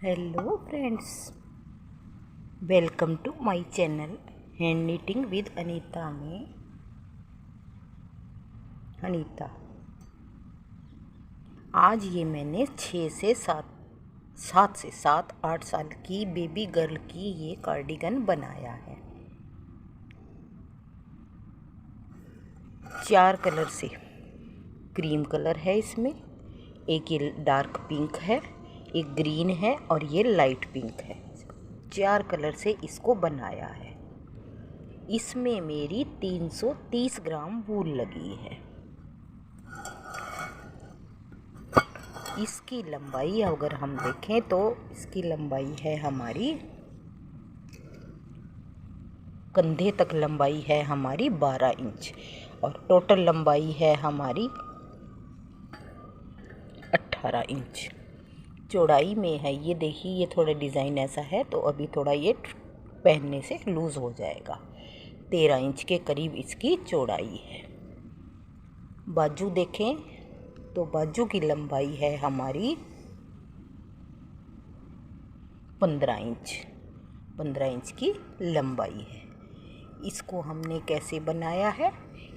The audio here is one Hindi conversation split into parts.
Hello friends, welcome to my channel hand knitting with Anita में अनीता। आज ये मैंने 7 से 8 साल की बेबी गर्ल की ये कार्डिगन बनाया है 4 कलर से। क्रीम कलर है इसमें, एक ये डार्क पिंक है, एक ग्रीन है और ये लाइट पिंक है। 4 कलर से इसको बनाया है। इसमें मेरी 330 ग्राम वूल लगी है। इसकी लंबाई अगर हम देखें तो इसकी लंबाई है हमारी, कंधे तक लंबाई है हमारी 12 इंच और टोटल लंबाई है हमारी 18 इंच। चौड़ाई में है ये, देखिए ये थोड़ा डिज़ाइन ऐसा है तो अभी थोड़ा ये पहनने से लूज़ हो जाएगा। 13 इंच के करीब इसकी चौड़ाई है। बाजू देखें तो बाजू की लंबाई है हमारी 15 इंच की लंबाई है। इसको हमने कैसे बनाया है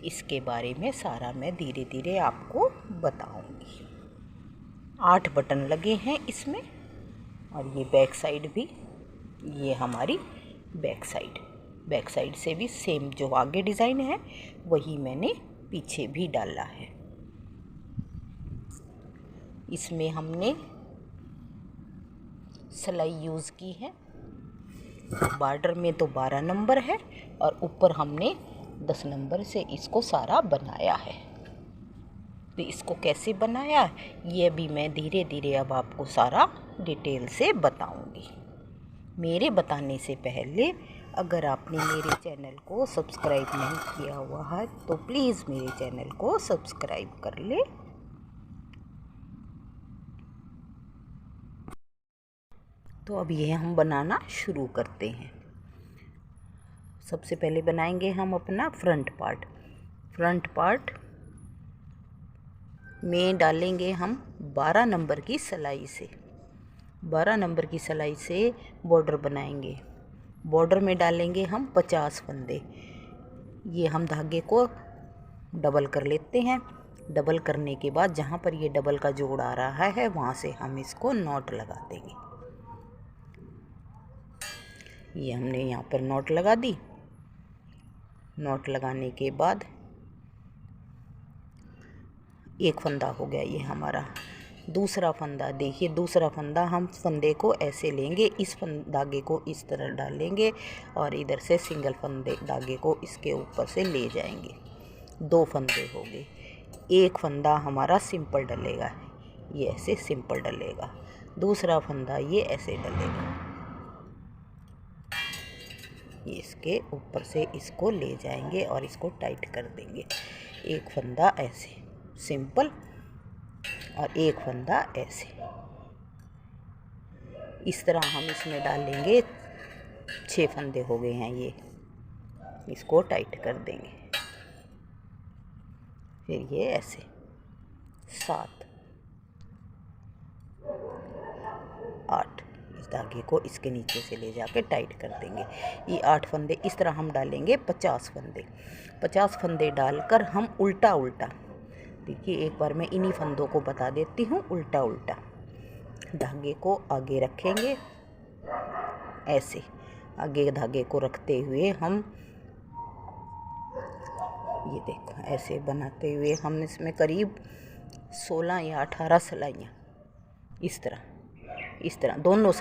इसके बारे में सारा मैं धीरे धीरे आपको बताऊंगी। 8 बटन लगे हैं इसमें और ये बैक साइड भी, ये हमारी बैक साइड से भी सेम जो आगे डिज़ाइन है वही मैंने पीछे भी डाला है। इसमें हमने सिलाई यूज़ की है। बॉर्डर में तो 12 नंबर है और ऊपर हमने 10 नंबर से इसको सारा बनाया है। तो इसको कैसे बनाया ये भी मैं धीरे धीरे अब आपको सारा डिटेल से बताऊंगी। मेरे बताने से पहले अगर आपने मेरे चैनल को सब्सक्राइब नहीं किया हुआ है तो प्लीज़ मेरे चैनल को सब्सक्राइब कर ले। तो अब ये हम बनाना शुरू करते हैं। सबसे पहले बनाएंगे हम अपना फ्रंट पार्ट में डालेंगे हम 12 नंबर की सिलाई से। 12 नंबर की सिलाई से बॉर्डर बनाएंगे। बॉर्डर में डालेंगे हम 50 फंदे। ये हम धागे को डबल कर लेते हैं। डबल करने के बाद जहाँ पर ये डबल का जोड़ आ रहा है वहाँ से हम इसको नॉट लगा देंगे। ये हमने यहाँ पर नॉट लगा दी। नॉट लगाने के बाद एक फंदा हो गया ये हमारा। दूसरा फंदा देखिए, दूसरा फंदा हम फंदे को ऐसे लेंगे, इस धागे को इस तरह डालेंगे और इधर से सिंगल फंदे धागे को इसके ऊपर से ले जाएंगे। 2 फंदे हो गए। एक फंदा हमारा सिंपल डलेगा, ये ऐसे सिंपल डलेगा। दूसरा फंदा ये ऐसे डलेगा, ये इसके ऊपर से इसको ले जाएंगे और इसको टाइट कर देंगे। एक फंदा ऐसे सिंपल और एक फंदा ऐसे। इस तरह हम इसमें डालेंगे। 6 फंदे हो गए हैं ये, इसको टाइट कर देंगे। फिर ये ऐसे 7 8 इस धागे को इसके नीचे से ले जाके टाइट कर देंगे। ये 8 फंदे इस तरह हम डालेंगे। 50 फंदे 50 फंदे डालकर हम उल्टा देखिए, एक बार मैं इन्हीं फंदों को बता देती हूँ। उल्टा धागे को आगे रखेंगे, ऐसे आगे धागे को रखते हुए हम ये देखो ऐसे बनाते हुए हम इसमें करीब 16 या 18 सिलाइयाँ इस तरह दोनों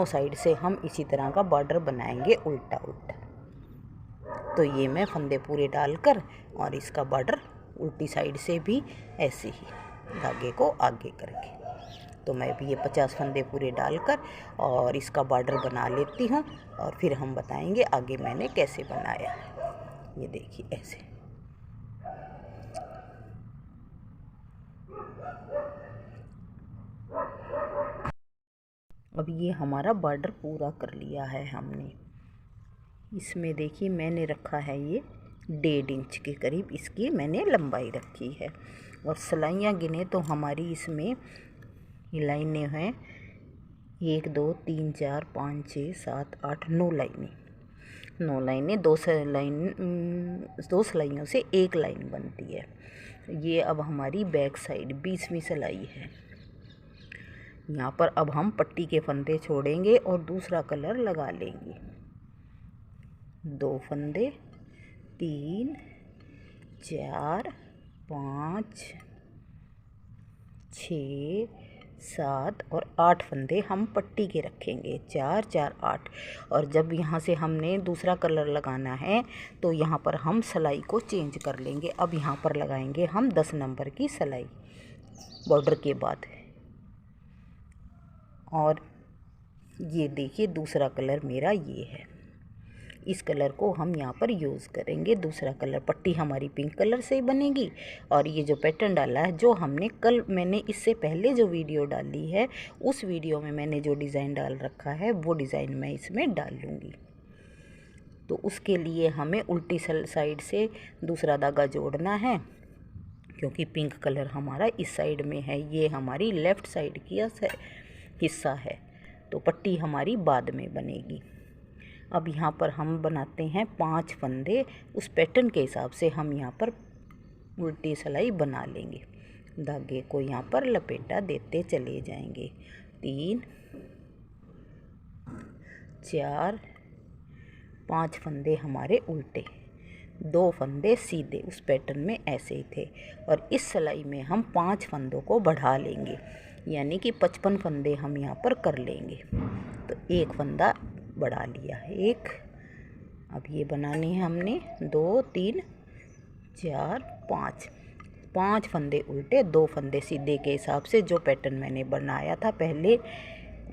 साइड से हम इसी तरह का बॉर्डर बनाएंगे उल्टा। तो ये मैं फंदे पूरे डालकर और इसका बॉर्डर उल्टी साइड से भी ऐसे ही धागे को आगे करके, तो मैं भी ये 50 फंदे पूरे डालकर और इसका बॉर्डर बना लेती हूँ और फिर हम बताएंगे आगे मैंने कैसे बनाया है। ये देखिए ऐसे। अब ये हमारा बॉर्डर पूरा कर लिया है हमने। इसमें देखिए मैंने रखा है ये 1.5 इंच के करीब इसकी मैंने लंबाई रखी है। और सिलाइयाँ गिने तो हमारी इसमें लाइनें हैं 1 2 3 4 5 6 7 8 9 लाइनें, 9 लाइनें, 2 सिलाइयों से एक लाइन बनती है। ये अब हमारी बैक साइड 20वीं सिलाई है। यहाँ पर अब हम पट्टी के फंदे छोड़ेंगे और दूसरा कलर लगा लेंगे। 2 फंदे, 3 4 5 6 7 और 8 फंदे हम पट्टी के रखेंगे। 4 4 8। और जब यहाँ से हमने दूसरा कलर लगाना है तो यहाँ पर हम सिलाई को चेंज कर लेंगे। अब यहाँ पर लगाएंगे हम 10 नंबर की सिलाई बॉर्डर के बाद। और ये देखिए दूसरा कलर मेरा ये है। इस कलर को हम यहाँ पर यूज़ करेंगे। दूसरा कलर, पट्टी हमारी पिंक कलर से बनेगी। और ये जो पैटर्न डाला है, जो हमने कल, मैंने इससे पहले जो वीडियो डाली है उस वीडियो में मैंने जो डिज़ाइन डाल रखा है वो डिज़ाइन मैं इसमें डाल लूँगी। तो उसके लिए हमें उल्टी साइड से दूसरा धागा जोड़ना है, क्योंकि पिंक कलर हमारा इस साइड में है, ये हमारी लेफ़्ट साइड की हिस्सा है। तो पट्टी हमारी बाद में बनेगी। अब यहाँ पर हम बनाते हैं 5 फंदे। उस पैटर्न के हिसाब से हम यहाँ पर उल्टी सिलाई बना लेंगे। धागे को यहाँ पर लपेटा देते चले जाएंगे। 3 4 5 फंदे हमारे उल्टे, 2 फंदे सीधे उस पैटर्न में ऐसे ही थे। और इस सिलाई में हम 5 फंदों को बढ़ा लेंगे, यानी कि 55 फंदे हम यहाँ पर कर लेंगे। तो एक फंदा बढ़ा लिया है, एक। अब ये बनानी है हमने 2 3 4 5, 5 फंदे उल्टे, 2 फंदे सीधे के हिसाब से जो पैटर्न मैंने बनाया था पहले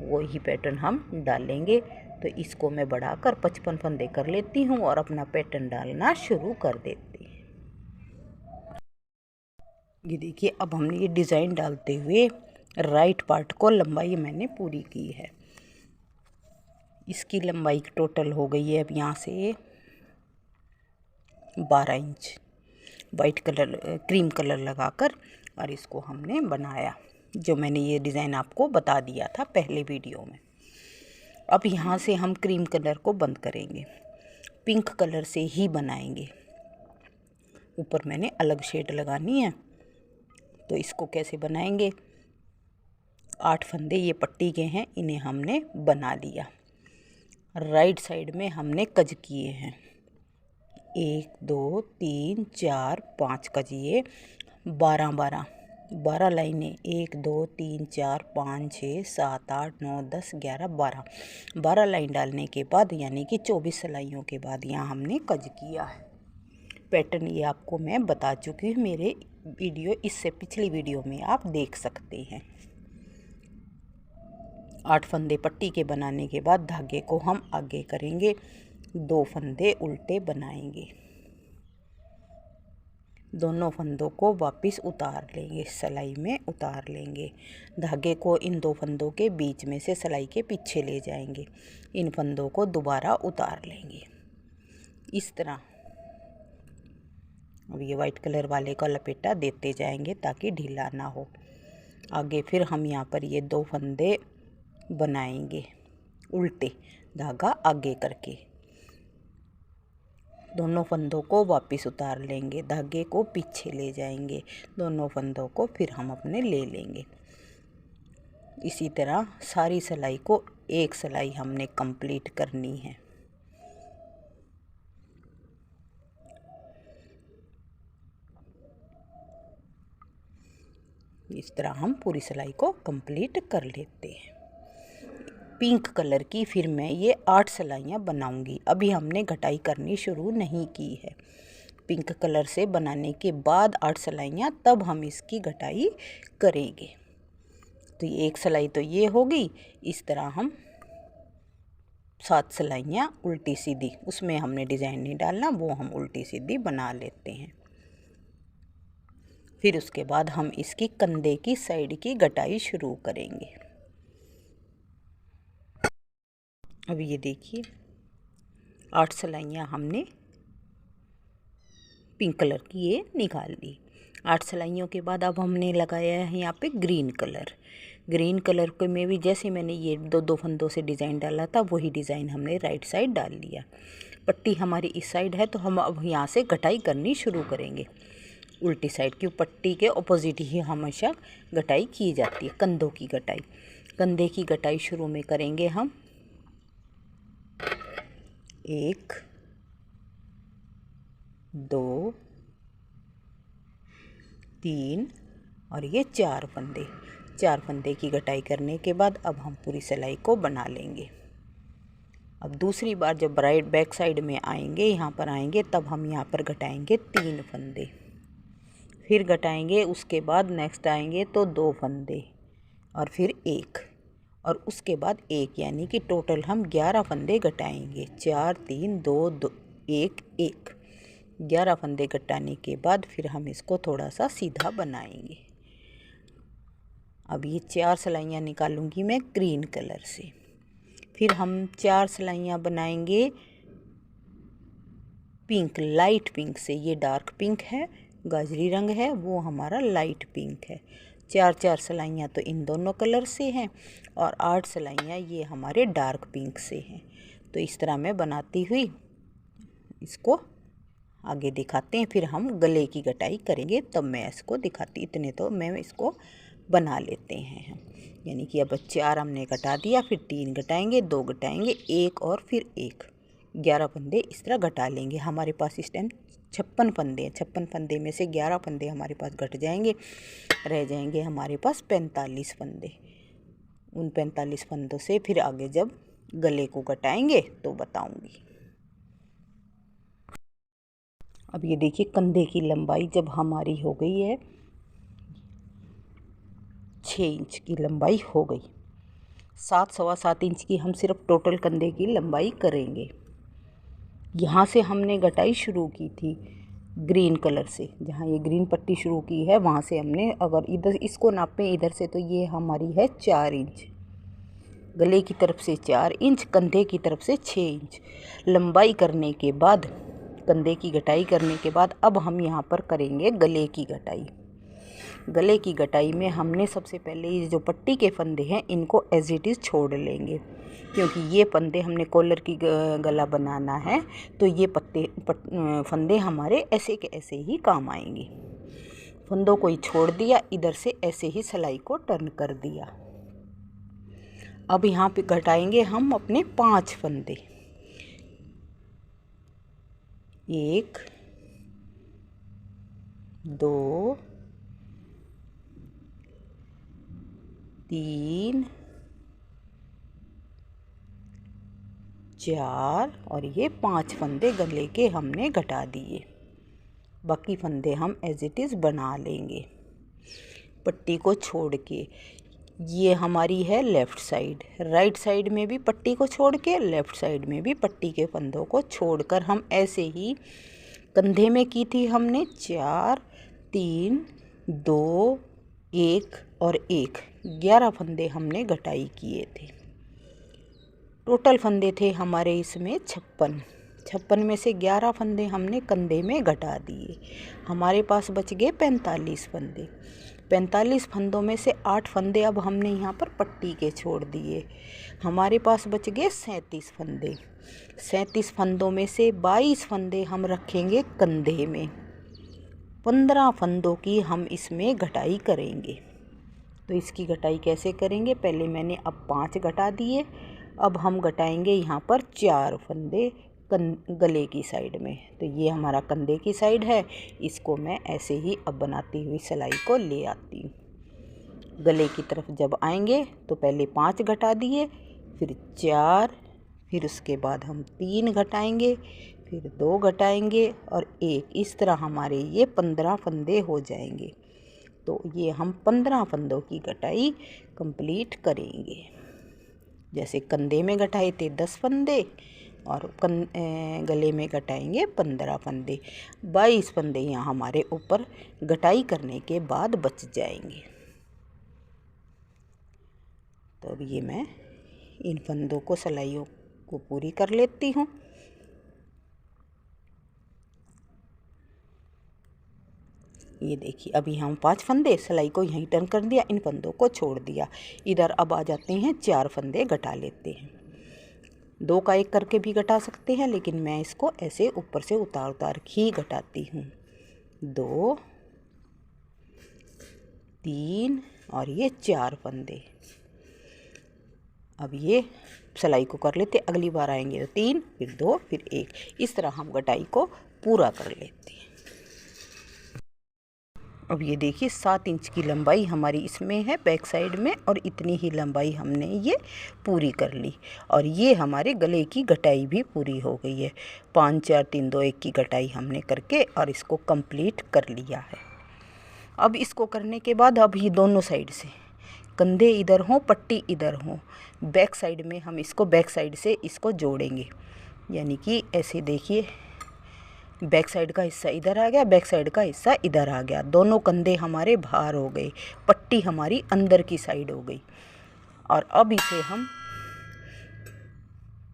वही पैटर्न हम डालेंगे। तो इसको मैं बढ़ाकर 55 फंदे कर लेती हूँ और अपना पैटर्न डालना शुरू कर देती हूँ। ये देखिए अब हमने ये डिज़ाइन डालते हुए राइट पार्ट को लंबाई मैंने पूरी की है। इसकी लंबाई टोटल हो गई है अब यहाँ से 12 inch white colour, cream colour लगाकर। और इसको हमने बनाया, जो मैंने ये डिज़ाइन आपको बता दिया था पहले वीडियो में। अब यहाँ से हम क्रीम कलर को बंद करेंगे, पिंक कलर से ही बनाएंगे। ऊपर मैंने अलग शेड लगानी है। तो इसको कैसे बनाएंगे, 8 फंदे ये पट्टी के हैं, इन्हें हमने बना लिया। राइट साइड में हमने कज किए हैं, 1 2 3 4 5 कजिए, 12 लाइनें, 1 2 3 4 5 6 7 8 9 10 11 12 लाइन डालने के बाद, यानी कि 24 सिलाइयों के बाद यहाँ हमने कज किया है। पैटर्न ये आपको मैं बता चुकी हूँ, मेरे वीडियो, इससे पिछली वीडियो में आप देख सकते हैं। 8 फंदे पट्टी के बनाने के बाद धागे को हम आगे करेंगे, 2 फंदे उल्टे बनाएंगे, दोनों फंदों को वापस उतार लेंगे, सिलाई में उतार लेंगे। धागे को इन 2 फंदों के बीच में से सिलाई के पीछे ले जाएंगे, इन फंदों को दोबारा उतार लेंगे इस तरह। अब ये वाइट कलर वाले का लपेटा देते जाएंगे ताकि ढीला ना हो। आगे फिर हम यहाँ पर ये 2 फंदे बनाएंगे उल्टे, धागा आगे करके, दोनों फंदों को वापस उतार लेंगे, धागे को पीछे ले जाएंगे, दोनों फंदों को फिर हम अपने ले लेंगे। इसी तरह सारी सिलाई को एक सिलाई हमने कंप्लीट करनी है। इस तरह हम पूरी सिलाई को कंप्लीट कर लेते हैं। पिंक कलर की फिर मैं ये 8 सिलाइयाँ बनाऊंगी। अभी हमने घटाई करनी शुरू नहीं की है। पिंक कलर से बनाने के बाद 8 सिलाइयाँ, तब हम इसकी घटाई करेंगे। तो ये एक सिलाई तो ये होगी। इस तरह हम 7 सिलाइयाँ उल्टी सीधी, उसमें हमने डिज़ाइन नहीं डालना, वो हम उल्टी सीधी बना लेते हैं। फिर उसके बाद हम इसकी कंधे की साइड की घटाई शुरू करेंगे। अब ये देखिए 8 सिलाइयाँ हमने पिंक कलर की ये निकाल ली। 8 सिलाइयों के बाद अब हमने लगाया है यहाँ पे ग्रीन कलर। ग्रीन कलर के में भी जैसे मैंने ये दो फंदों से डिज़ाइन डाला था वही डिज़ाइन हमने राइट साइड डाल लिया। पट्टी हमारी इस साइड है तो हम अब यहाँ से कटाई करनी शुरू करेंगे उल्टी साइड, क्यों पट्टी के ऑपोजिट ही हमेशा कटाई की जाती है। कंधों की कटाई, कंधे की कटाई शुरू में करेंगे हम 1 2 3 और ये 4 फंदे। 4 फंदे की कटाई करने के बाद अब हम पूरी सिलाई को बना लेंगे। अब दूसरी बार जब राइट बैक साइड में आएंगे, यहाँ पर आएंगे, तब हम यहाँ पर घटाएंगे 3 फंदे, फिर घटाएंगे, उसके बाद नेक्स्ट आएंगे तो 2 फंदे और फिर 1 और उसके बाद 1, यानी कि टोटल हम 11 फंदे घटाएंगे। 4 3 2 2 1 1 11 फंदे घटाने के बाद फिर हम इसको थोड़ा सा सीधा बनाएंगे। अब ये 4 सिलाइयाँ निकालूंगी मैं ग्रीन कलर से, फिर हम 4 सिलाइयाँ बनाएंगे पिंक, लाइट पिंक से। ये डार्क पिंक है, गाजरी रंग है, वो हमारा लाइट पिंक है। 4 सिलाइयाँ तो इन दोनों कलर से हैं और 8 सिलाइयाँ ये हमारे डार्क पिंक से हैं। तो इस तरह मैं बनाती हुई इसको आगे दिखाते हैं, फिर हम गले की कटाई करेंगे तब मैं इसको दिखाती। इतने तो मैं इसको बना लेते हैं हम, यानी कि अब 4 हमने घटा दिया, फिर 3 घटाएंगे, 2 घटाएंगे, 1 और फिर 1, 11 फंदे इस तरह घटा लेंगे। हमारे पास इस टाइम 56 फंदे हैं। 56 फंदे में से 11 फंदे हमारे पास घट जाएंगे, रह जाएंगे हमारे पास 45 फंदे। उन 45 फंदों से फिर आगे जब गले को घटाएंगे तो बताऊंगी। अब ये देखिए कंधे की लंबाई जब हमारी हो गई है 6 इंच की लंबाई हो गई। 7 सवा 7 इंच की हम सिर्फ टोटल कंधे की लंबाई करेंगे। यहाँ से हमने घटाई शुरू की थी ग्रीन कलर से, जहाँ ये ग्रीन पट्टी शुरू की है वहाँ से हमने, अगर इधर इसको नापें इधर से तो ये हमारी है 4 इंच, गले की तरफ से 4 इंच, कंधे की तरफ से 6 इंच लंबाई करने के बाद, कंधे की घटाई करने के बाद अब हम यहाँ पर करेंगे गले की घटाई। गले की घटाई में हमने सबसे पहले ये जो पट्टी के फंदे हैं इनको एज इट इज़ छोड़ लेंगे, क्योंकि ये फंदे हमने कॉलर की गला बनाना है तो ये फंदे हमारे ऐसे के ऐसे ही काम आएंगे। फंदों को ही छोड़ दिया, इधर से ऐसे ही सिलाई को टर्न कर दिया। अब यहाँ पे घटाएंगे हम अपने 5 फंदे, 1 2 3 4 और ये 5 फंदे गले के हमने घटा दिए। बाकी फंदे हम एज इट इज़ बना लेंगे पट्टी को छोड़ के। ये हमारी है लेफ़्ट साइड, राइट साइड में भी पट्टी को छोड़ के, लेफ़्ट साइड में भी पट्टी के फंदों को छोड़कर हम ऐसे ही कंधे में की थी हमने 4 3 2 1 और 1, 11 फंदे हमने घटाई किए थे। टोटल फंदे थे हमारे इसमें 56 में से 11 फंदे हमने कंधे में घटा दिए। हमारे पास बच गए 45 फंदे। 45 फंदों में से 8 फंदे अब हमने यहाँ पर पट्टी के छोड़ दिए। हमारे पास बच गए 37 फंदे। 37 फंदों में से 22 फंदे हम रखेंगे कंधे में। 15 फंदों की हम इसमें घटाई करेंगे। तो इसकी घटाई कैसे करेंगे, पहले मैंने अब 5 घटा दिए, अब हम घटाएंगे यहाँ पर 4 फंदे गले की साइड में। तो ये हमारा कंधे की साइड है, इसको मैं ऐसे ही अब बनाती हुई सिलाई को ले आती हूँ। गले की तरफ जब आएंगे तो पहले 5 घटा दिए, फिर 4, फिर उसके बाद हम 3 घटाएंगे, फिर 2 घटाएंगे और 1, इस तरह हमारे ये 15 फंदे हो जाएंगे। तो ये हम 15 फंदों की घटाई कंप्लीट करेंगे। जैसे कंधे में घटाए थे 10 फंदे और गले में घटाएंगे 15 फंदे। 22 फंदे यहाँ हमारे ऊपर घटाई करने के बाद बच जाएंगे। तो अब ये मैं इन फंदों को सिलाइयों को पूरी कर लेती हूँ। ये देखिए अभी हम 5 फंदे सिलाई को यहीं टर्न कर दिया, इन फंदों को छोड़ दिया। इधर अब आ जाते हैं 4 फंदे घटा लेते हैं। 2 का 1 करके भी घटा सकते हैं, लेकिन मैं इसको ऐसे ऊपर से उतार उतार ही घटाती हूँ। 2 3 और ये 4 फंदे। अब ये सिलाई को कर लेते, अगली बार आएंगे तो 3 फिर 2 फिर 1, इस तरह हम घटाई को पूरा कर लेते हैं। अब ये देखिए 7 इंच की लंबाई हमारी इसमें है बैक साइड में, और इतनी ही लंबाई हमने ये पूरी कर ली। और ये हमारे गले की घटाई भी पूरी हो गई है। 5 4 3 2 1 की घटाई हमने करके और इसको कंप्लीट कर लिया है। अब इसको करने के बाद अब ये दोनों साइड से कंधे इधर हों, पट्टी इधर हों, बैक साइड में हम इसको बैक साइड से इसको जोड़ेंगे। यानी कि ऐसे देखिए बैक साइड का हिस्सा इधर आ गया, बैक साइड का हिस्सा इधर आ गया, दोनों कंधे हमारे बाहर हो गए, पट्टी हमारी अंदर की साइड हो गई। और अब इसे हम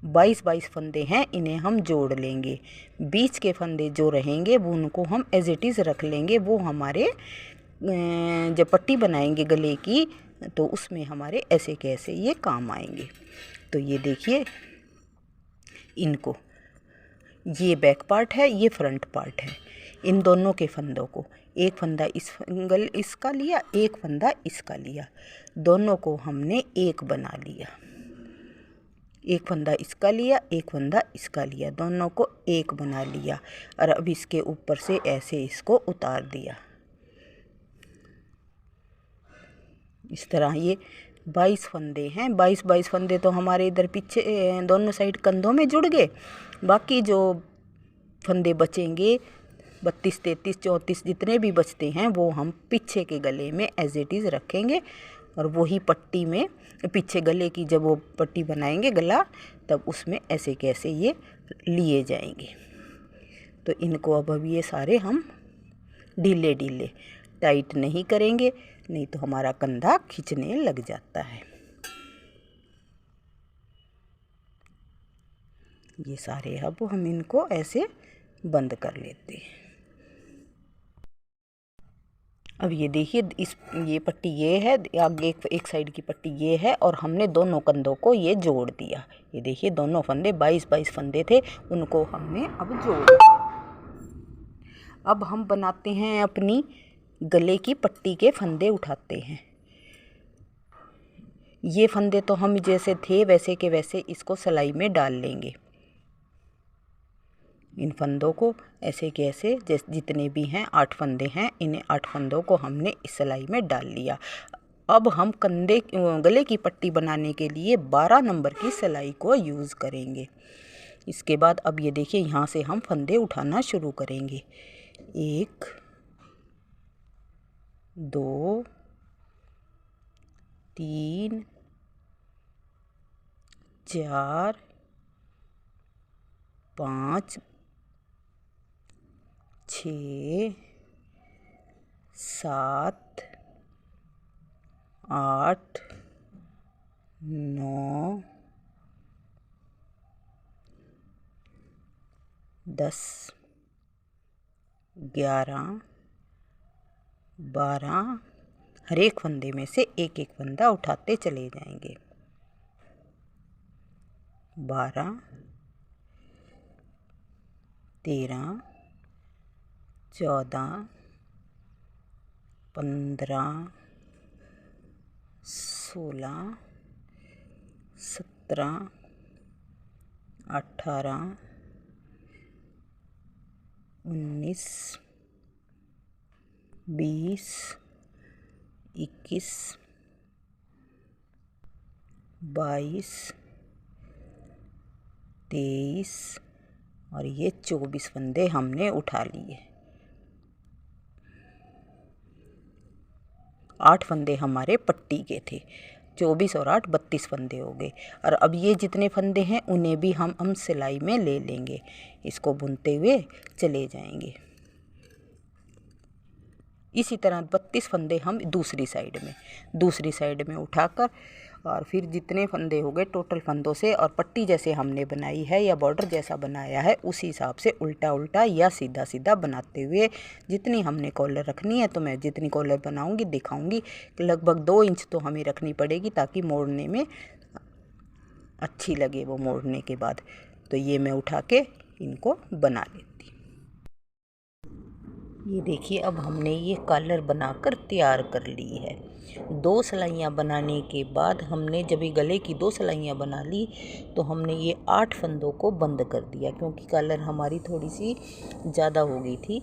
22 फंदे हैं, इन्हें हम जोड़ लेंगे। बीच के फंदे जो रहेंगे वो उनको हम एज इट इज़ रख लेंगे। वो हमारे जब पट्टी बनाएंगे गले की तो उसमें हमारे ऐसे कैसे ये काम आएंगे। तो ये देखिए इनको, ये बैक पार्ट है, ये फ्रंट पार्ट है। इन दोनों के फंदों को, एक फंदा इसका लिया, एक फंदा इसका लिया, दोनों को हमने एक बना लिया। एक फंदा इसका लिया, एक फंदा इसका लिया, दोनों को एक बना लिया। और अब इसके ऊपर से ऐसे इसको उतार दिया। इस तरह ये 22 फंदे हैं। 22 फंदे तो हमारे इधर पीछे दोनों साइड कंधों में जुड़ गए। बाकी जो फंदे बचेंगे 32 33 34 जितने भी बचते हैं वो हम पीछे के गले में एज इट इज़ रखेंगे। और वही पट्टी में पीछे गले की जब वो पट्टी बनाएंगे गला, तब उसमें ऐसे कैसे ये लिए जाएंगे। तो इनको अब ये सारे हम ढीले ढीले टाइट नहीं करेंगे, नहीं तो हमारा कंधा खींचने लग जाता है। ये सारे अब हम इनको ऐसे बंद कर लेते हैं। अब ये देखिए ये पट्टी ये है, आगे एक साइड की पट्टी ये है, और हमने दोनों कंधों को ये जोड़ दिया। ये देखिए दोनों फंदे 22 फंदे थे, उनको हमने अब जोड़ दिया। अब हम बनाते हैं अपनी गले की पट्टी के फंदे उठाते हैं। ये फंदे तो हम जैसे थे वैसे के वैसे इसको सिलाई में डाल लेंगे। इन फंदों को ऐसे के ऐसे जैसे जितने भी हैं 8 फंदे हैं, इन्हें 8 फंदों को हमने इस सिलाई में डाल लिया। अब हम गले की पट्टी बनाने के लिए 12 नंबर की सिलाई को यूज़ करेंगे। इसके बाद अब ये देखिए यहाँ से हम फंदे उठाना शुरू करेंगे। 1 2 3 4 5 6 7 8 9 10 11 12, हर एक फंदे में से एक एक फंदा उठाते चले जाएंगे। 12 13 14 15 16 17 18 19 20 21 22 23 और ये 24 फंदे हमने उठा लिए। 8 फंदे हमारे पट्टी के थे, 24 और 8 32 फंदे हो गए। और अब ये जितने फंदे हैं उन्हें भी हम सिलाई में ले लेंगे, इसको बुनते हुए चले जाएंगे। इसी तरह 32 फंदे हम दूसरी साइड में उठाकर और फिर जितने फंदे हो गए टोटल फंदों से, और पट्टी जैसे हमने बनाई है या बॉर्डर जैसा बनाया है उसी हिसाब से उल्टा उल्टा या सीधा सीधा बनाते हुए जितनी हमने कॉलर रखनी है, तो मैं जितनी कॉलर बनाऊंगी दिखाऊंगी। लगभग 2 इंच तो हमें रखनी पड़ेगी ताकि मोड़ने में अच्छी लगे वो मोड़ने के बाद। तो ये मैं उठा के इनको बना लेती। ये देखिए अब हमने ये कॉलर बनाकर तैयार कर ली है। 2 सिलाइयाँ बनाने के बाद हमने जब ये गले की 2 सिलाइयाँ बना ली तो हमने ये 8 फंदों को बंद कर दिया, क्योंकि कॉलर हमारी थोड़ी सी ज़्यादा हो गई थी,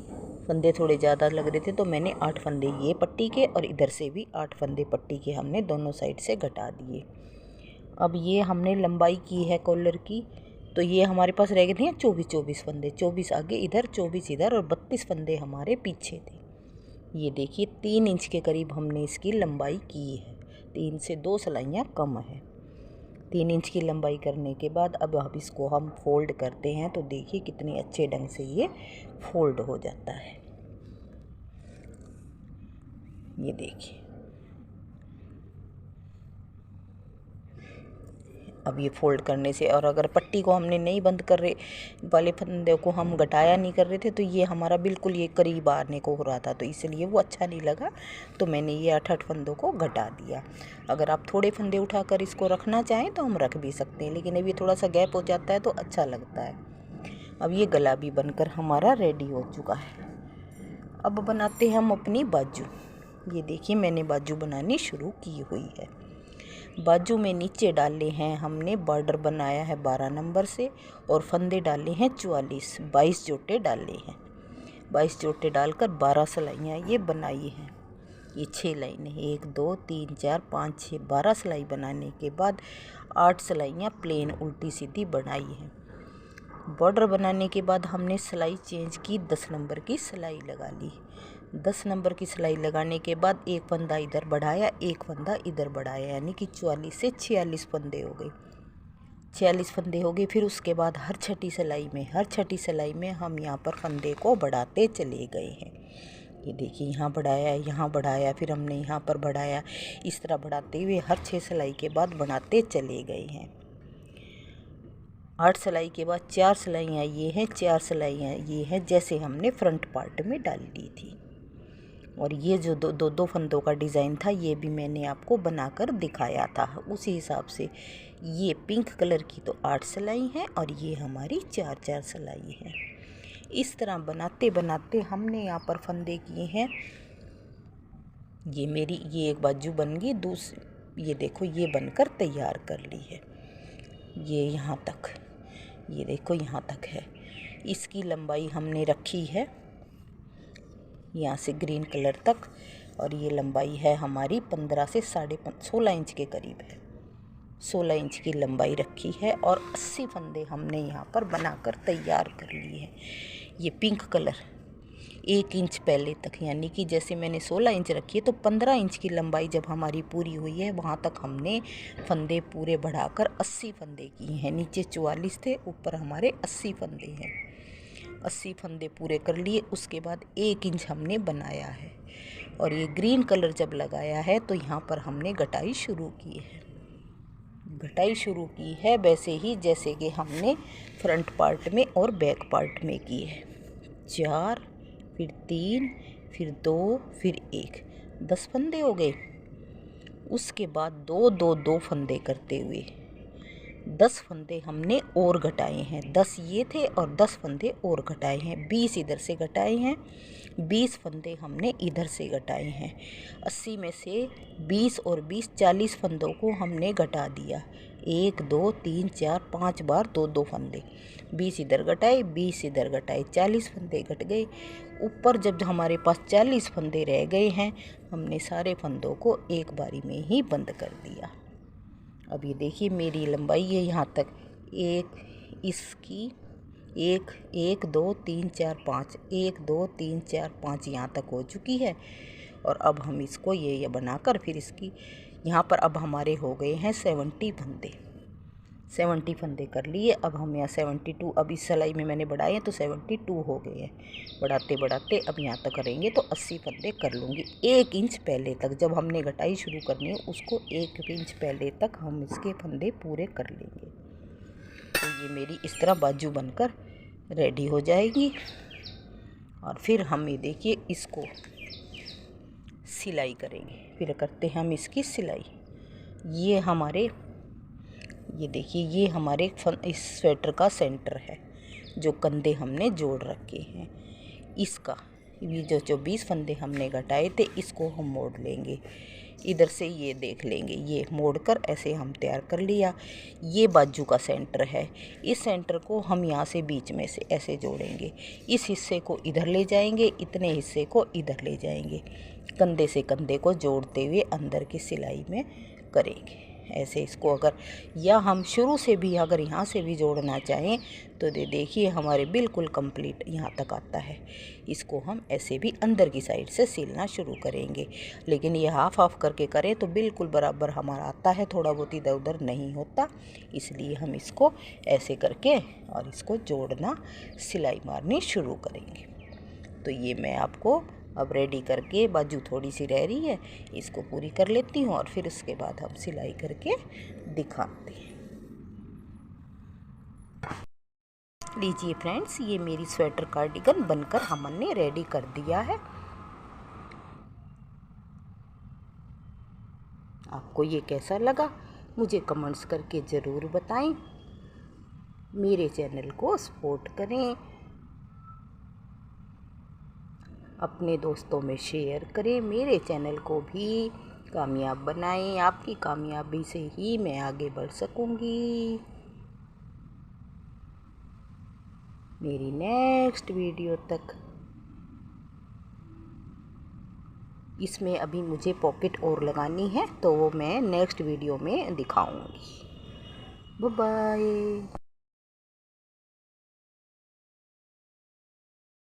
फंदे थोड़े ज़्यादा लग रहे थे। तो मैंने 8 फंदे ये पट्टी के और इधर से भी 8 फंदे पट्टी के हमने दोनों साइड से घटा दिए। अब ये हमने लंबाई की है कॉलर की, तो ये हमारे पास रह गए थे 24 फंदे, 24 आगे इधर 24 इधर और 32 फंदे हमारे पीछे थे। ये देखिए 3 इंच के करीब हमने इसकी लंबाई की है, 3 से 2 सिलाइयाँ कम है। 3 इंच की लंबाई करने के बाद अब इसको हम फोल्ड करते हैं, तो देखिए कितने अच्छे ढंग से ये फोल्ड हो जाता है। ये देखिए अब ये फोल्ड करने से, और अगर पट्टी को हमने नहीं बंद कर रहे वाले फंदे को हम घटाया नहीं कर रहे थे तो ये हमारा बिल्कुल ये करीब आने को हो रहा था, तो इसलिए वो अच्छा नहीं लगा। तो मैंने ये 8 फंदों को घटा दिया। अगर आप थोड़े फंदे उठाकर इसको रखना चाहें तो हम रख भी सकते हैं, लेकिन अभी थोड़ा सा गैप हो जाता है तो अच्छा लगता है। अब ये गला भी बनकर हमारा रेडी हो चुका है। अब बनाते हैं हम अपनी बाजू। ये देखिए मैंने बाजू बनानी शुरू की हुई है। बाजू में नीचे डाले हैं हमने बॉर्डर बनाया है 12 नंबर से, और फंदे डाले हैं 44, 22 जोटे डाले हैं। 22 जोटे डालकर 12 सिलाइयाँ ये बनाई हैं। ये 6 लाइनें 1 2 3 4 5 6 12 सिलाई बनाने के बाद 8 सिलाइयाँ प्लेन उल्टी सीधी बनाई हैं। बॉर्डर बनाने के बाद हमने सिलाई चेंज की, 10 नंबर की सिलाई लगा ली। 10 नंबर की सिलाई लगाने के बाद एक फंदा इधर बढ़ाया, एक फंदा इधर बढ़ाया, यानी कि 44 से 46 फंदे हो गए। 46 फंदे हो गए। फिर उसके बाद हर छठी सिलाई में हम यहाँ पर फंदे को बढ़ाते चले गए हैं। ये देखिए यहाँ बढ़ाया, फिर हमने यहाँ पर बढ़ाया, इस तरह बढ़ाते हुए हर 6 सिलाई के बाद बढ़ाते चले गए हैं। 8 सिलाई के बाद 4 सिलाइयाँ ये हैं, 4 सिलाइयाँ ये हैं, जैसे हमने फ्रंट पार्ट में डाल दी थी। और ये जो दो फंदों का डिज़ाइन था ये भी मैंने आपको बनाकर दिखाया था, उसी हिसाब से। ये पिंक कलर की तो 8 सिलाई हैं और ये हमारी 4 सिलाई हैं। इस तरह बनाते बनाते हमने यहाँ पर फंदे किए हैं। ये एक बाजू बन गई, दूसरी ये देखो ये बनकर तैयार कर ली है। ये यहाँ तक, ये देखो यहाँ तक है। इसकी लंबाई हमने रखी है यहाँ से ग्रीन कलर तक, और ये लंबाई है हमारी 15 से 16 इंच के करीब है। 16 इंच की लंबाई रखी है और 80 फंदे हमने यहाँ पर बनाकर तैयार कर लिए हैं। ये पिंक कलर 1 इंच पहले तक, यानी कि जैसे मैंने 16 इंच रखी है तो 15 इंच की लंबाई जब हमारी पूरी हुई है वहाँ तक हमने फंदे पूरे बढ़ाकर 80 फंदे किए हैं। नीचे 44 थे, ऊपर हमारे 80 फंदे हैं। 80 फंदे पूरे कर लिए। उसके बाद 1 इंच हमने बनाया है, और ये ग्रीन कलर जब लगाया है तो यहाँ पर हमने घटाई शुरू की है। घटाई शुरू की है वैसे ही जैसे कि हमने फ्रंट पार्ट में और बैक पार्ट में की है। 4, फिर 3, फिर 2, फिर 1, 10 फंदे हो गए। उसके बाद 2 फंदे करते हुए 10 फंदे हमने और घटाए हैं। 10 ये थे और 10 फंदे और घटाए हैं। 20 इधर से घटाए हैं, 20 फंदे हमने इधर से घटाए हैं। 80 में से 20 और 20 40 फंदों को हमने घटा दिया। 1 2 3 4 5 बार 2 फंदे, 20 इधर घटाए, 20 इधर घटाए, 40 फंदे घट गए। ऊपर जब हमारे पास 40 फंदे रह गए हैं हमने सारे फंदों को एक बारी में ही बंद कर दिया। अब ये देखिए मेरी लंबाई है यहाँ तक, इसकी 1 2 3 4 5, 1 2 3 4 5 यहाँ तक हो चुकी है। और अब हम इसको ये बनाकर फिर इसकी यहाँ पर अब हमारे हो गए हैं 70 फंदे। 70 फंदे कर लिए। अब हम यहाँ 72, अब इस सिलाई में मैंने बढ़ाए हैं तो 72 हो गए हैं। बढ़ाते बढ़ाते अब यहाँ तक करेंगे तो 80 फंदे कर लूँगी। 1 इंच पहले तक, जब हमने घटाई शुरू करनी है उसको 1 इंच पहले तक हम इसके फंदे पूरे कर लेंगे। तो ये मेरी इस तरह बाजू बनकर रेडी हो जाएगी। और फिर हम ये देखिए इसको सिलाई करेंगे। फिर करते हैं हम इसकी सिलाई। ये देखिए ये हमारे इस स्वेटर का सेंटर है, जो कंधे हमने जोड़ रखे हैं। इसका ये जो 20 फंदे हमने घटाए थे इसको हम मोड़ लेंगे। इधर से ये देख लेंगे, ये मोड़कर ऐसे हम तैयार कर लिया। ये बाजू का सेंटर है। इस सेंटर को हम यहाँ से बीच में से ऐसे जोड़ेंगे। इस हिस्से को इधर ले जाएंगे, इतने हिस्से को इधर ले जाएंगे। कंधे से कंधे को जोड़ते हुए अंदर की सिलाई में करेंगे ऐसे इसको। अगर या हम शुरू से भी अगर यहाँ से भी जोड़ना चाहें तो देखिए हमारे बिल्कुल कंप्लीट यहाँ तक आता है। इसको हम ऐसे भी अंदर की साइड से सिलना शुरू करेंगे। लेकिन ये हाफ हाफ करके करें तो बिल्कुल बराबर हमारा आता है, थोड़ा बहुत इधर उधर नहीं होता। इसलिए हम इसको ऐसे करके और इसको जोड़ना, सिलाई मारनी शुरू करेंगे। तो ये मैं आपको अब रेडी करके, बाजू थोड़ी सी रह रही है, इसको पूरी कर लेती हूँ और फिर उसके बाद हम सिलाई करके दिखाते हैं। लीजिए फ्रेंड्स, ये मेरी स्वेटर कार्डिगन बनकर हमने रेडी कर दिया है। आपको ये कैसा लगा मुझे कमेंट्स करके ज़रूर बताएं। मेरे चैनल को सपोर्ट करें, अपने दोस्तों में शेयर करें, मेरे चैनल को भी कामयाब बनाएं। आपकी कामयाबी से ही मैं आगे बढ़ सकूंगी। मेरी नेक्स्ट वीडियो तक। इसमें अभी मुझे पॉकेट और लगानी है तो वो मैं नेक्स्ट वीडियो में दिखाऊंगी। Bye bye.